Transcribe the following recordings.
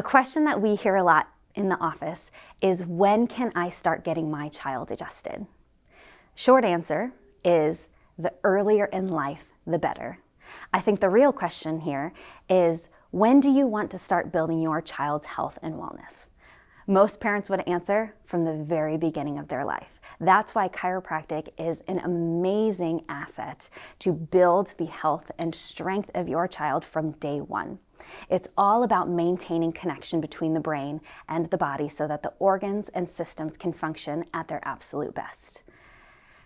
A question that we hear a lot in the office is, when can I start getting my child adjusted? Short answer is, the earlier in life, the better. I think the real question here is, when do you want to start building your child's health and wellness? Most parents would answer from the very beginning of their life. That's why chiropractic is an amazing asset to build the health and strength of your child from day one. It's all about maintaining connection between the brain and the body so that the organs and systems can function at their absolute best.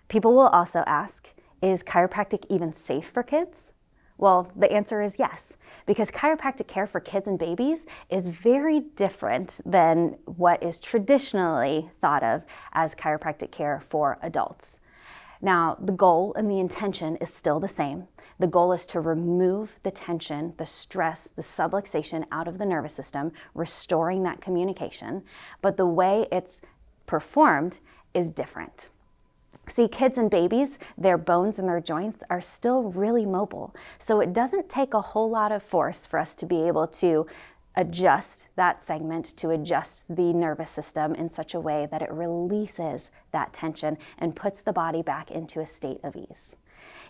People will also ask, is chiropractic even safe for kids? Well, the answer is yes, because chiropractic care for kids and babies is very different than what is traditionally thought of as chiropractic care for adults. Now, the goal and the intention is still the same. The goal is to remove the tension, the stress, the subluxation out of the nervous system, restoring that communication, but the way it's performed is different. See, kids and babies, their bones and their joints are still really mobile. So it doesn't take a whole lot of force for us to be able to adjust that segment, to adjust the nervous system in such a way that it releases that tension and puts the body back into a state of ease.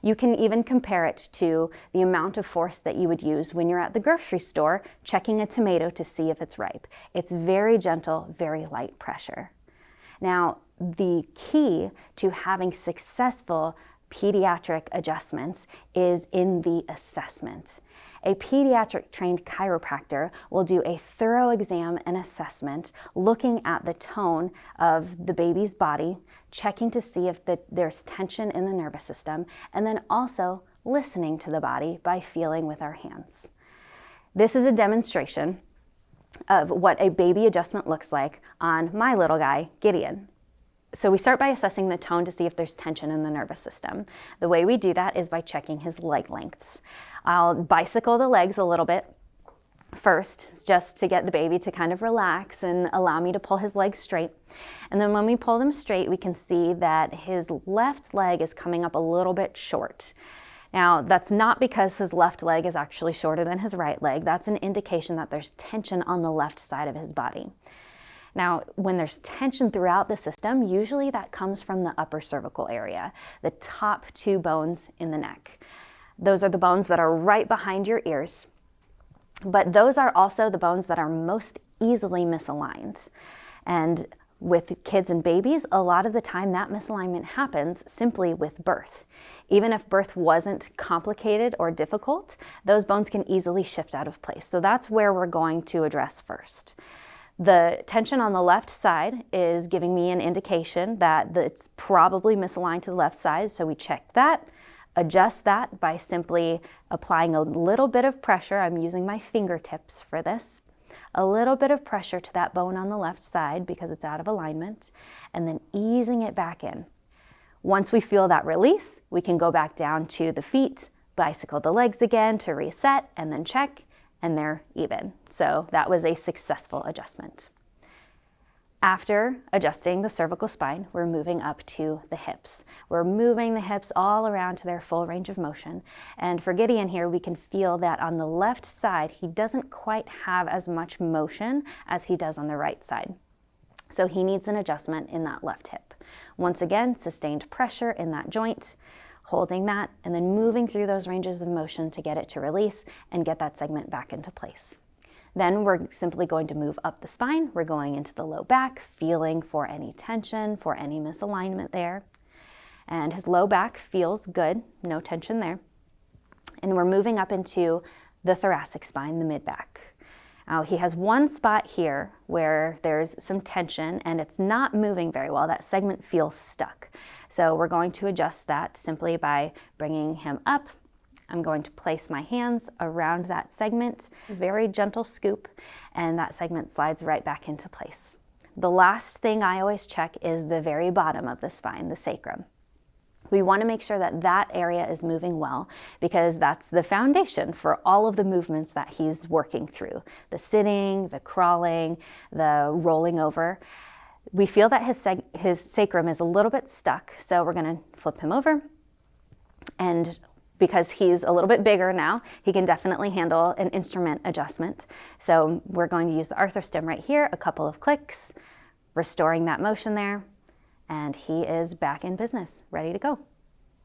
You can even compare it to the amount of force that you would use when you're at the grocery store checking a tomato to see if it's ripe. It's very gentle, very light pressure. Now, the key to having successful pediatric adjustments is in the assessment. A pediatric trained chiropractor will do a thorough exam and assessment looking at the tone of the baby's body, checking to see if there's tension in the nervous system, and then also listening to the body by feeling with our hands. This is a demonstration of what a baby adjustment looks like on my little guy, Gideon. So we start by assessing the tone to see if there's tension in the nervous system. The way we do that is by checking his leg lengths. I'll bicycle the legs a little bit first, just to get the baby to kind of relax and allow me to pull his legs straight. And then when we pull them straight, we can see that his left leg is coming up a little bit short. Now, that's not because his left leg is actually shorter than his right leg. That's an indication that there's tension on the left side of his body. Now, when there's tension throughout the system, usually that comes from the upper cervical area, the top two bones in the neck. Those are the bones that are right behind your ears, but those are also the bones that are most easily misaligned. And with kids and babies, a lot of the time that misalignment happens simply with birth. Even if birth wasn't complicated or difficult, those bones can easily shift out of place. So that's where we're going to address first. The tension on the left side is giving me an indication that it's probably misaligned to the left side, so we check that, adjust that by simply applying a little bit of pressure. I'm using my fingertips for this. A little bit of pressure to that bone on the left side because it's out of alignment, and then easing it back in. Once we feel that release, we can go back down to the feet, bicycle the legs again to reset, and then check, and they're even. So that was a successful adjustment. After adjusting the cervical spine, we're moving up to the hips. We're moving the hips all around to their full range of motion. And for Gideon here, we can feel that on the left side, he doesn't quite have as much motion as he does on the right side. So he needs an adjustment in that left hip. Once again, sustained pressure in that joint, holding that, and then moving through those ranges of motion to get it to release and get that segment back into place. Then we're simply going to move up the spine. We're going into the low back, feeling for any tension, for any misalignment there. And his low back feels good, no tension there. And we're moving up into the thoracic spine, the mid-back. Now, he has one spot here where there's some tension and it's not moving very well. That segment feels stuck. So we're going to adjust that simply by bringing him up. I'm going to place my hands around that segment, very gentle scoop, and that segment slides right back into place. The last thing I always check is the very bottom of the spine, the sacrum. We want to make sure that that area is moving well because that's the foundation for all of the movements that he's working through. The sitting, the crawling, the rolling over. We feel that his sacrum is a little bit stuck, so we're going to flip him over and because he's a little bit bigger now, he can definitely handle an instrument adjustment. So we're going to use the arthro-stim right here, a couple of clicks, restoring that motion there, and he is back in business, ready to go.